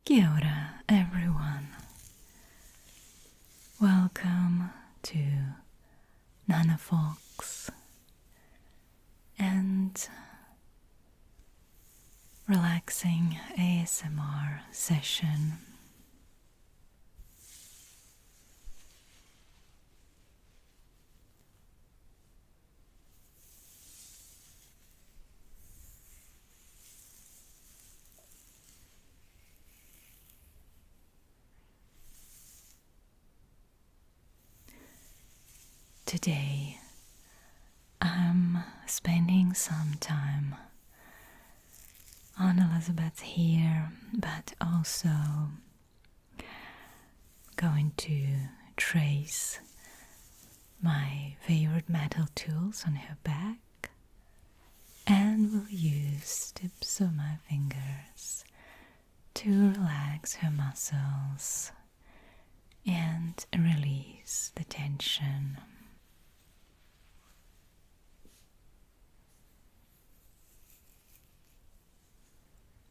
Kia ora, everyone. Welcome to Nana Fox and relaxing ASMR session. Today, I'm spending some time on Elizabeth's hair, but also going to trace my favorite metal tools on her back, and will use tips of my fingers to relax her muscles and release the tension.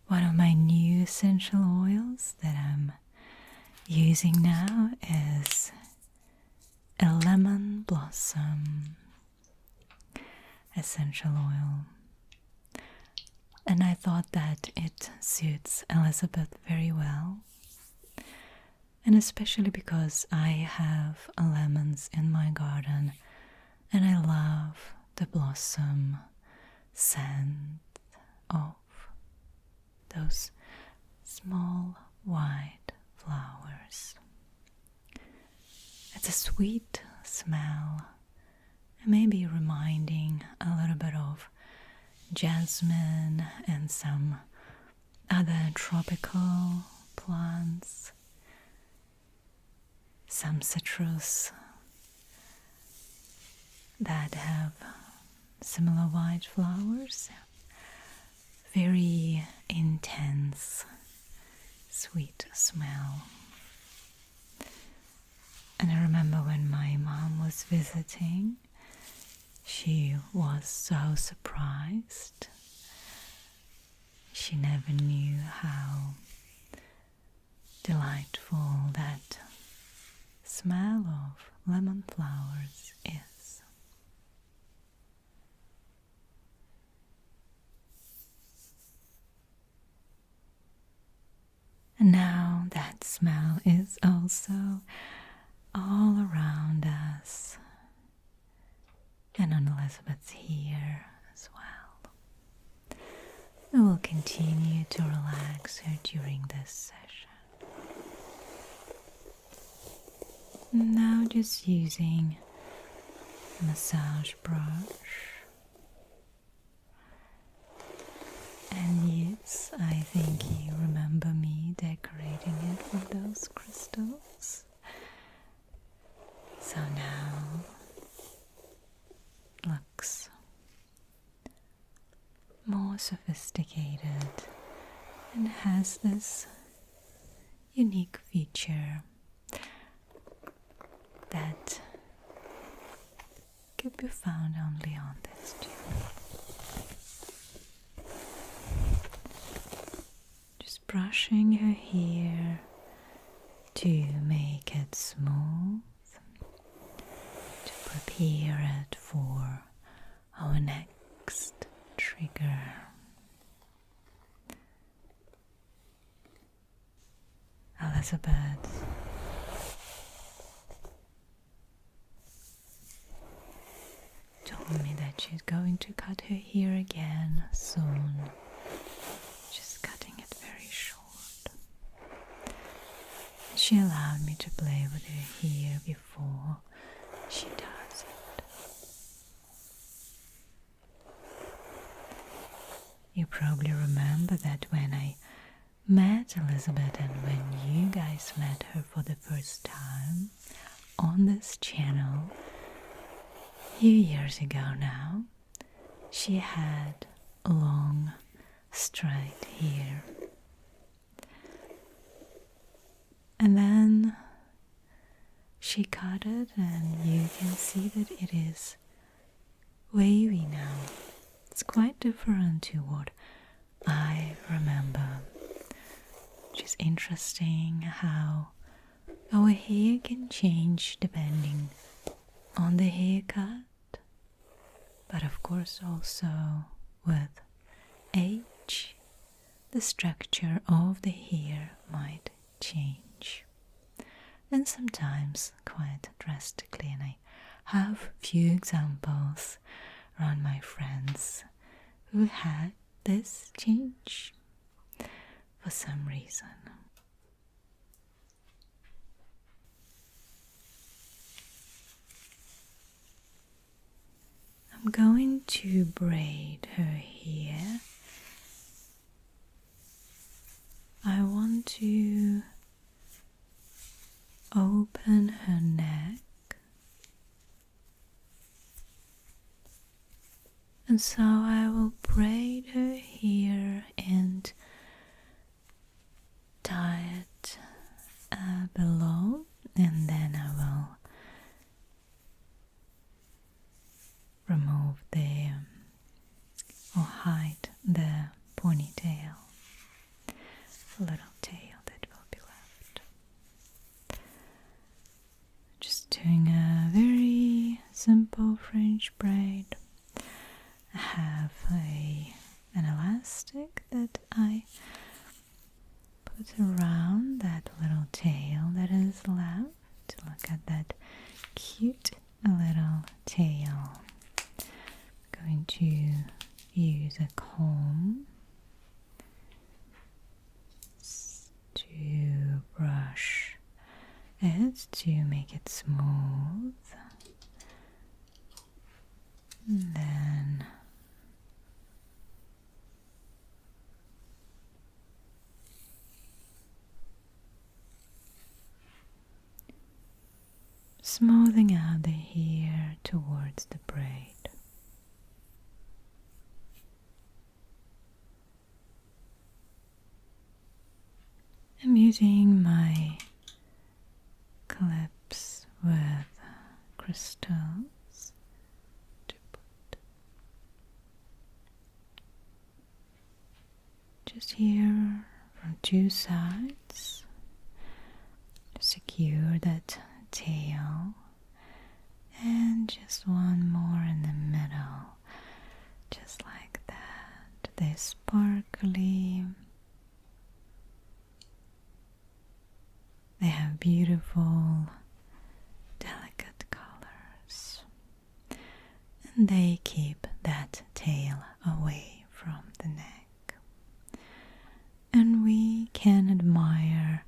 One of my new essential oils that I'm using now is a lemon blossom essential oil. And I thought that it suits Elizabeth very well. And especially because I have lemons in my garden and I love the blossom scent of those small white flowers. It's a sweet smell, maybe reminding a little bit of jasmine and some other tropical plants, some citrus that have similar white flowers. Very intense, sweet smell. And I remember when my mom was visiting, she was so surprised. She never knew how delightful that smell of lemon flowers is. And now that smell is also all around us and on Elizabeth's hair as well. We will continue to relax her during this session. Now just using a massage brush. And yes, I think you remember me decorating it with those crystals. So now it looks more sophisticated and has this unique feature that can be found only on this channel. Brushing her hair to make it smooth, to prepare it for our next trigger. Elizabeth told me that she's going to cut her hair again soon. She allowed me to play with her hair before she does it. You probably remember that when I met Elizabeth and when you guys met her for the first time on this channel a few years ago now, she had long straight hair. And then she cut it and you can see that it is wavy now. It's quite different to what I remember which is interesting how our hair can change depending on the haircut, but of course also with age, the structure of the hair might change, and sometimes quite drastically. And I have few examples around my friends who had this change for some reason. I'm going to braid her hair. I want to open her neck, and so I will braid her hair and tie it below, and then I will remove or hide the ponytail, the little tail that will be left. Just doing a very simple French braid. I have an elastic that I put around that little tail that is left. Look at that cute little tail. I'm going to use a comb to brush it to make it smooth. And then smoothing out the hair towards the braid. I'm using my clips with crystals to put just here from two sides to secure that tail, and just one more in the middle, just like that. They're sparkly. They have beautiful, delicate colors, and they keep that tail away from the neck. And we can admire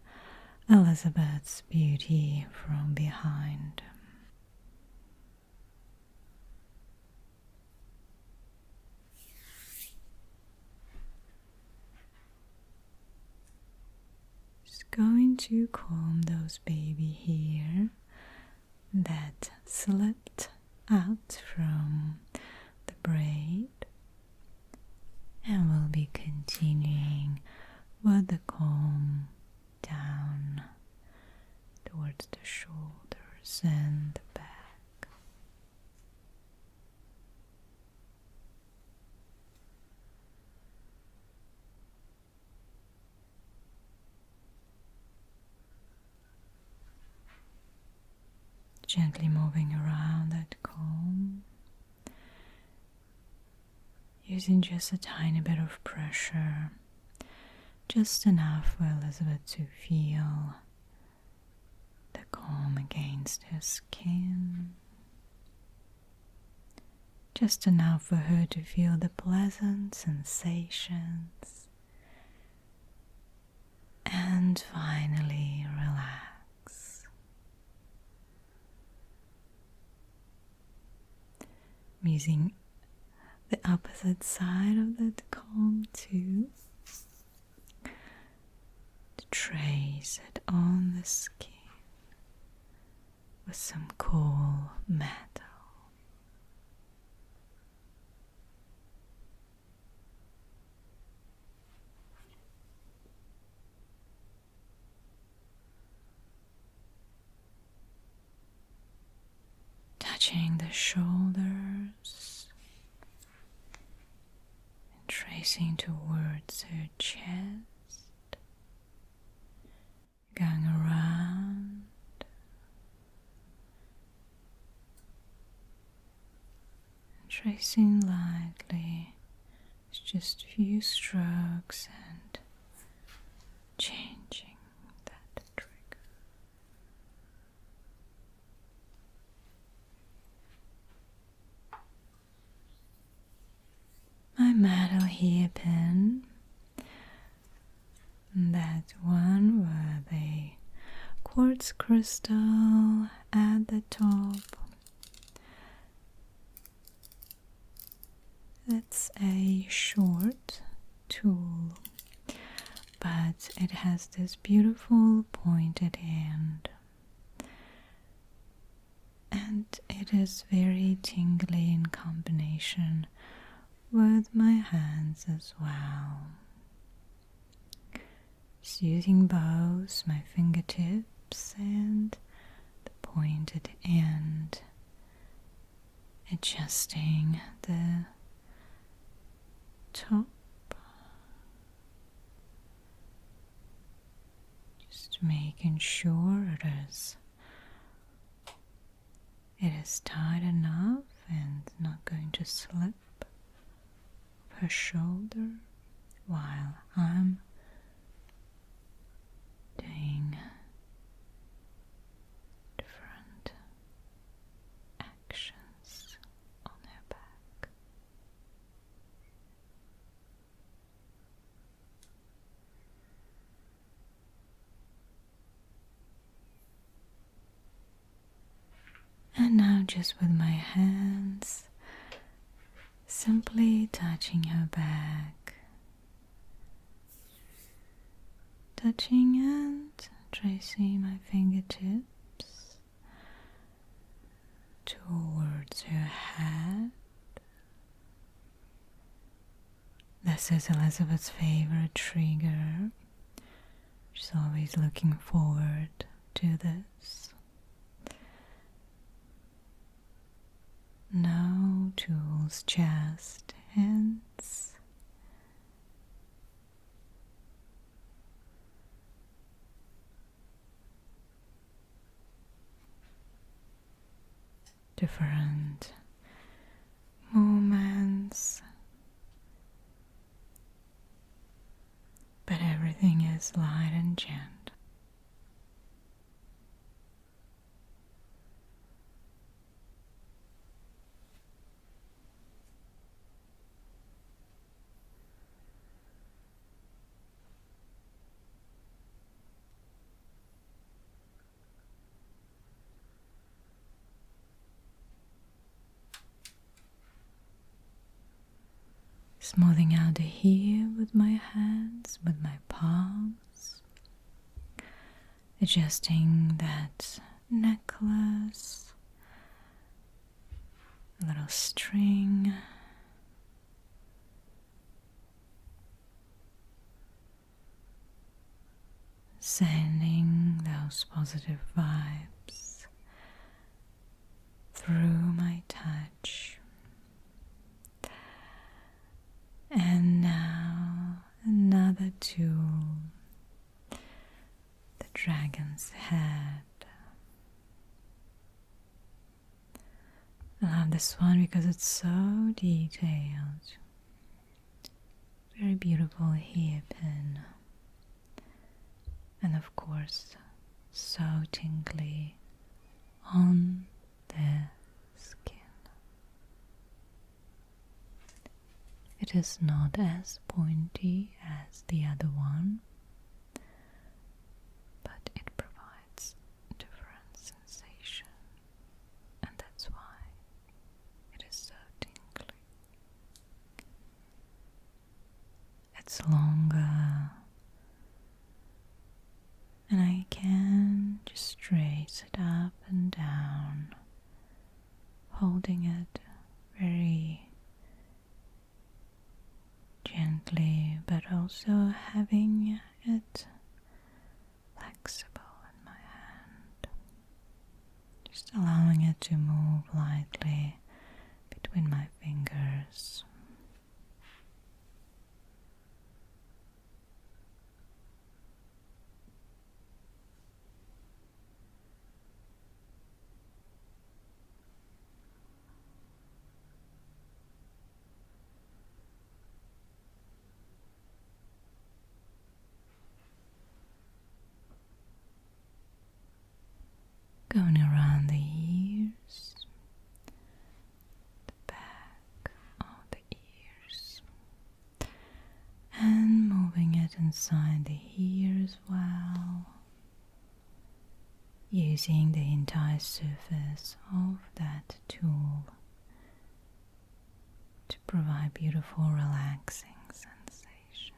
Elizabeth's beauty from behind. Going to comb those baby hair that slipped out from the braid, and we'll be continuing with the comb down towards the shoulders and the back. Gently moving around that comb, using just a tiny bit of pressure, just enough for Elizabeth to feel the comb against her skin, just enough for her to feel the pleasant sensations, and finally relax. I'm using the opposite side of that comb too, to trace it on the skin with some cool metal. Touching the shoulders and tracing towards her chest, going around. Tracing lightly, it's just a few strokes and changing that trigger. My metal hairpin, that one with a quartz crystal at the top. It's a short tool, but it has this beautiful pointed end, and it is very tingly in combination with my hands as well. Just using both my fingertips and the pointed end, adjusting the top, just making sure it is tight enough and not going to slip her shoulder while I'm doing different actions on her back. And now just with my hands, simply touching her back, touching and tracing my fingertips towards her head. This is Elizabeth's favorite trigger. She's always looking forward to this. No tools, just hands. Different movements, but everything is light and gentle. Smoothing out the hair with my hands, with my palms, adjusting that necklace, a little string, sending those positive vibes through my touch. And now another tool, the dragon's head. I love this one because it's so detailed. Very beautiful hairpin. And of course, so tingly on the skin. It is not as pointy as the other one, but it provides a different sensation, and that's why it is so tingly. It's longer, and I can just trace it up and down, holding it very gently, but also having it flexible in my hand, just allowing it to move lightly between my fingers. going around the ears, the back of the ears, and moving it inside the ear as well, using the entire surface of that tool to provide beautiful relaxing sensations.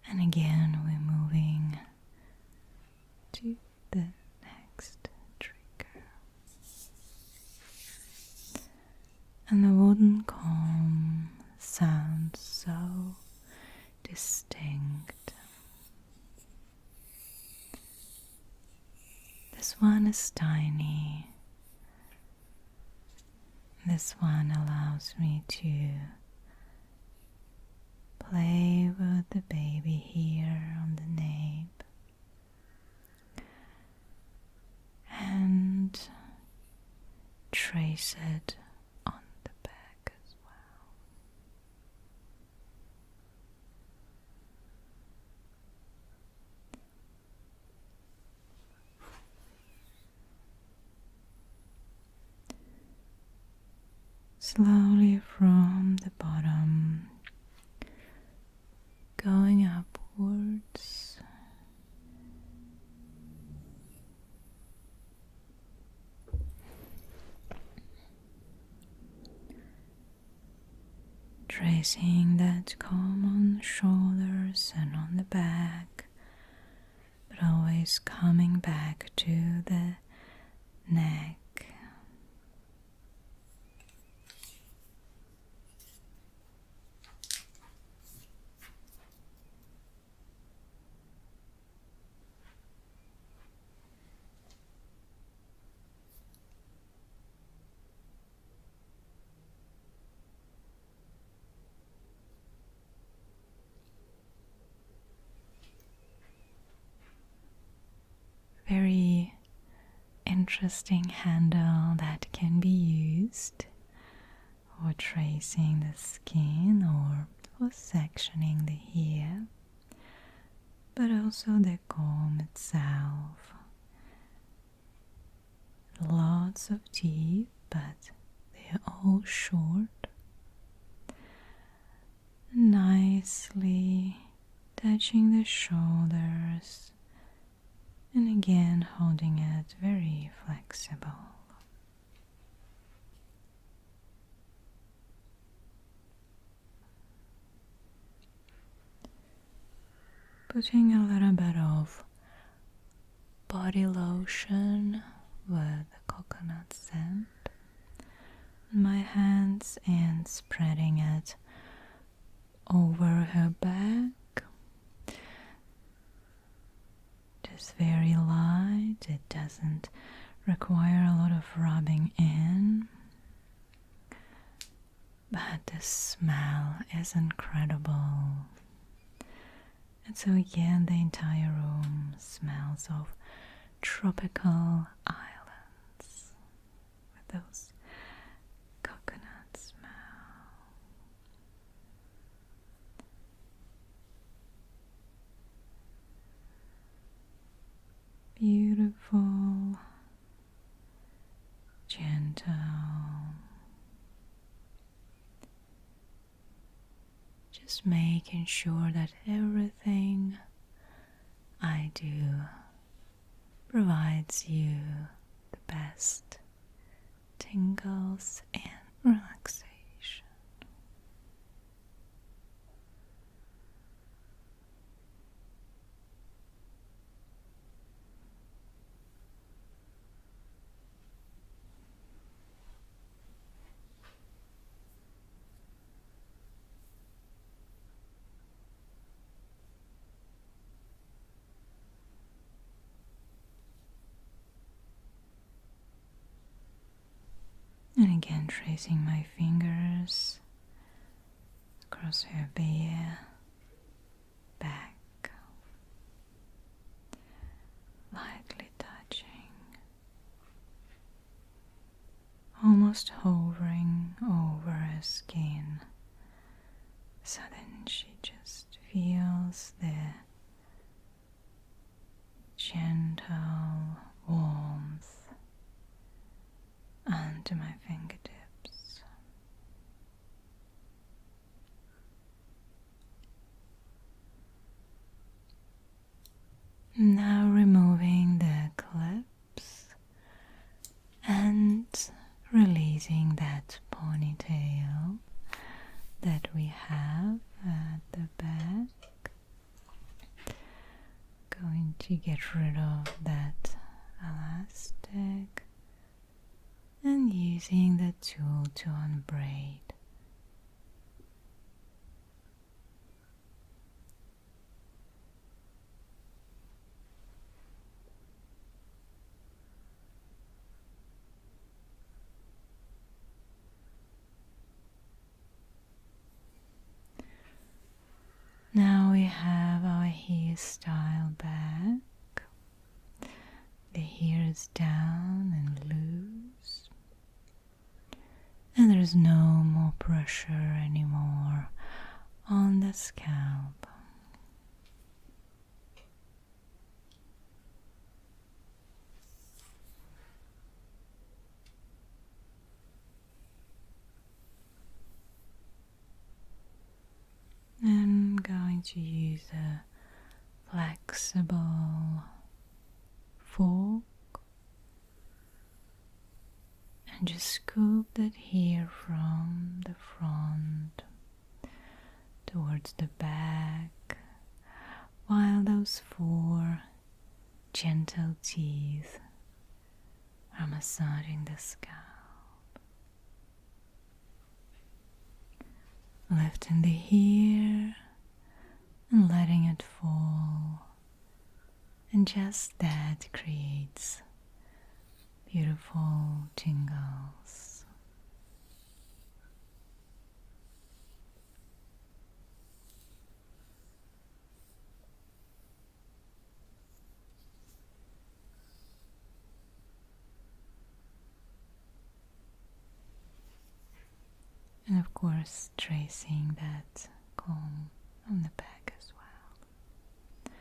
And again, we're moving to the next trigger. And the wooden comb sounds so distinct. This one is tiny. This one allows me to play with the baby here on the nape and trace it on the back as well. Slowly from the bottom, going upwards, tracing that comb on the shoulders and on the back, but always coming back to the neck. Very interesting handle that can be used for tracing the skin or for sectioning the hair, but also the comb itself. Lots of teeth, but they are all short, nicely touching the shoulders. And again, holding it very flexible. Putting a little bit of body lotion with coconut scent on my hands and spreading it over her back. Just very light, it doesn't require a lot of rubbing in, but the smell is incredible. And so again, the entire room smells of tropical islands with those coconut smell. Beautiful, gentle, just making sure that everything I do provides you the best tingles and relaxation. And again, tracing my fingers across her bare back, lightly touching almost hovering over her skin, so then she just feels the gentle warmth under my fingertips. Now removing the clips and releasing that ponytail that we have at the back. Going to get rid of that elastic and using the tool to unbraid. Now we have our hairstyle back. The hair is down and loose, and there's no more pressure anymore on the scalp. I'm going to use a flexible fork and just scoop that hair from the front towards the back, while those 4 gentle teeth are massaging the scalp. Lifting the hair and letting it fall, and just that creates beautiful tingles. And of course, tracing that comb on the back as well,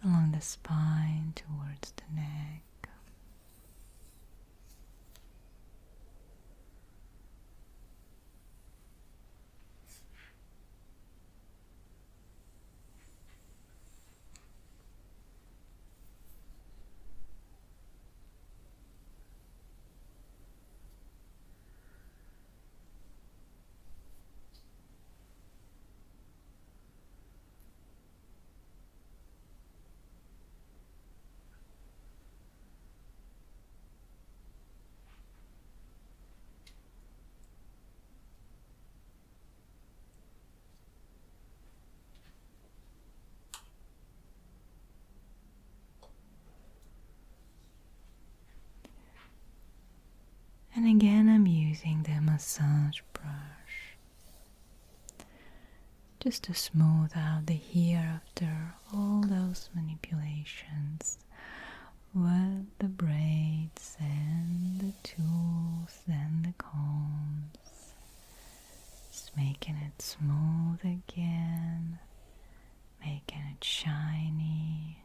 along the spine towards the neck. And again, I'm using the massage brush just to smooth out the hair after all those manipulations with the braids and the tools and the combs. Just making it smooth again, making it shiny.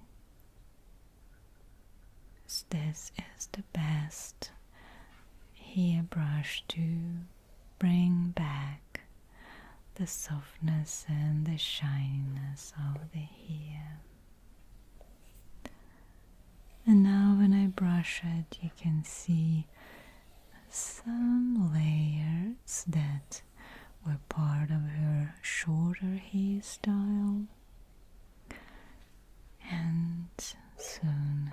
This is the best hairbrush to bring back the softness and the shininess of the hair. And now when I brush it, you can see some layers that were part of her shorter hairstyle, and soon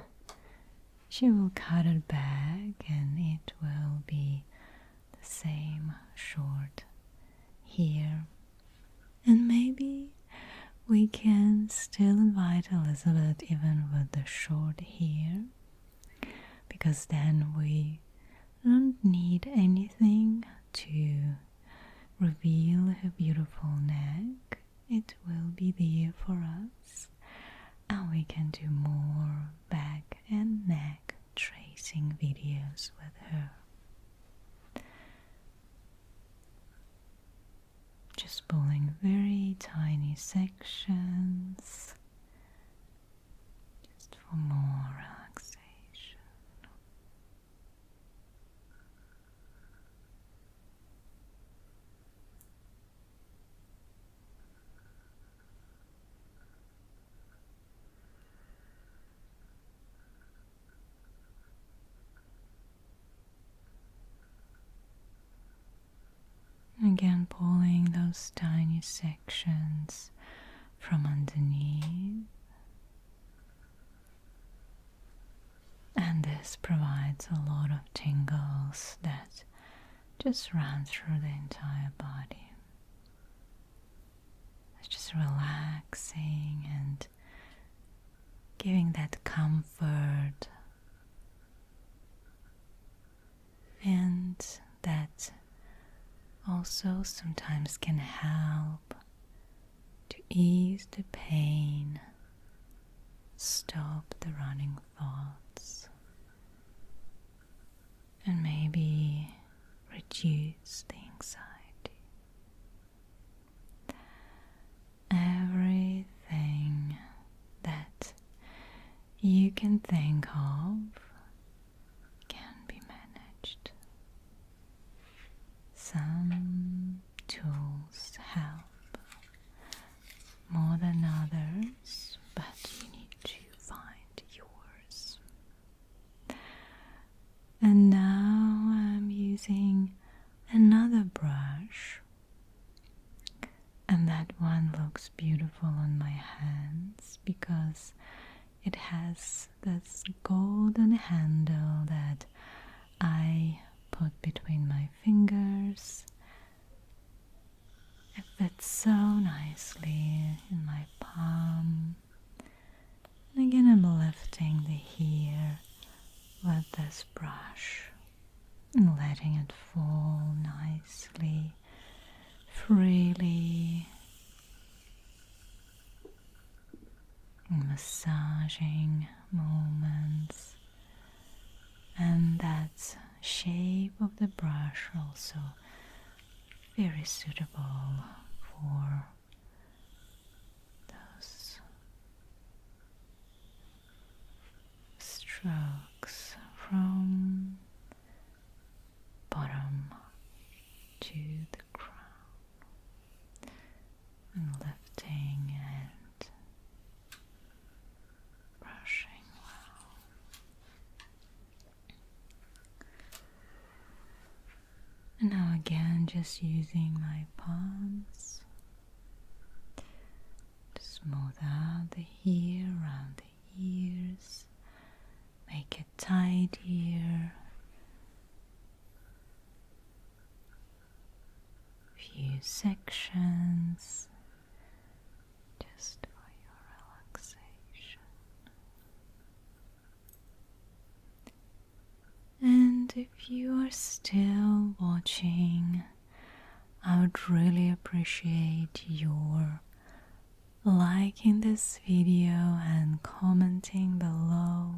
she will cut it back and it will be the same short hair. And maybe we can still invite Elizabeth even with the short hair, because then we don't need anything to reveal her beautiful neck. It will be there for us, and we can do more back and neck tracing videos with her. just pulling very tiny sections just for more relaxation. Again, pulling those tiny sections from underneath, and this provides a lot of tingles that just run through the entire body. It's just relaxing and giving that comfort and that also sometimes can help to ease the pain, stop the running thoughts, and maybe reduce the anxiety. Everything that you can think of can be managed. Some tools help more than others, but you need to find yours. And now I'm using another brush, and that one looks beautiful on my hands because it has this golden handle that I put between my fingers. It fits so nicely in my palm. And again, I'm lifting the hair with this brush and letting it fall nicely, freely, massaging moments. And that shape of the brush also very suitable for those strokes from bottom to the crown, and lifting and brushing well. And now again, just using my palms to smooth out the hair around the ears, make it tidier. Few sections just for your relaxation. And if you are still watching, I would really appreciate your liking this video and commenting below.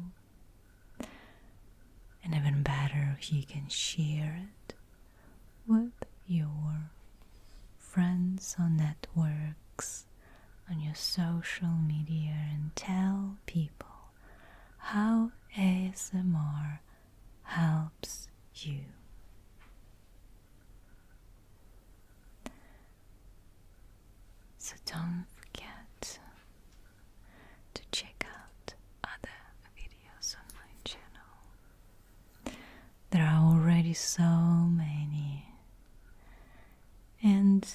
And even better if you can share it with your friends or networks on your social media and tell people how ASMR helps you. So don't forget to check out other videos on my channel. There are already so many, and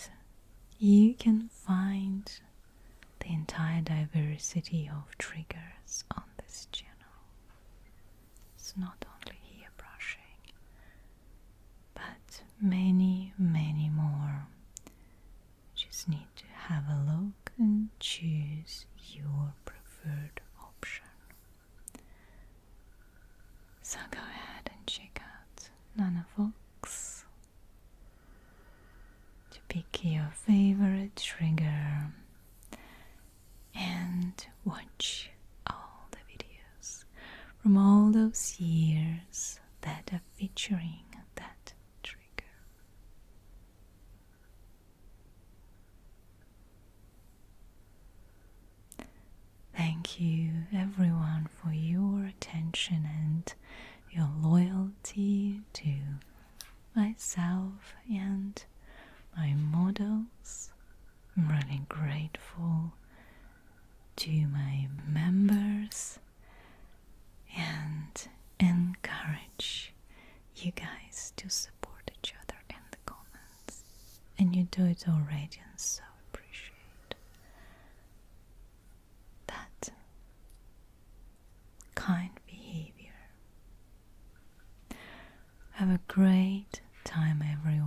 you can find the entire diversity of triggers on this channel. It's not only hair brushing, but many, many more. Just need to have a look and choose your preferred option. So go ahead and check out Nana Fox to pick your favorite trigger and watch all the videos from all those years that are featuring that trigger. thank you everyone for your attention and your loyalty to myself and my models. I'm really grateful to my members and encourage you guys to support each other in the comments. And you do it already, and so appreciate that kind behavior. Have a great time, everyone.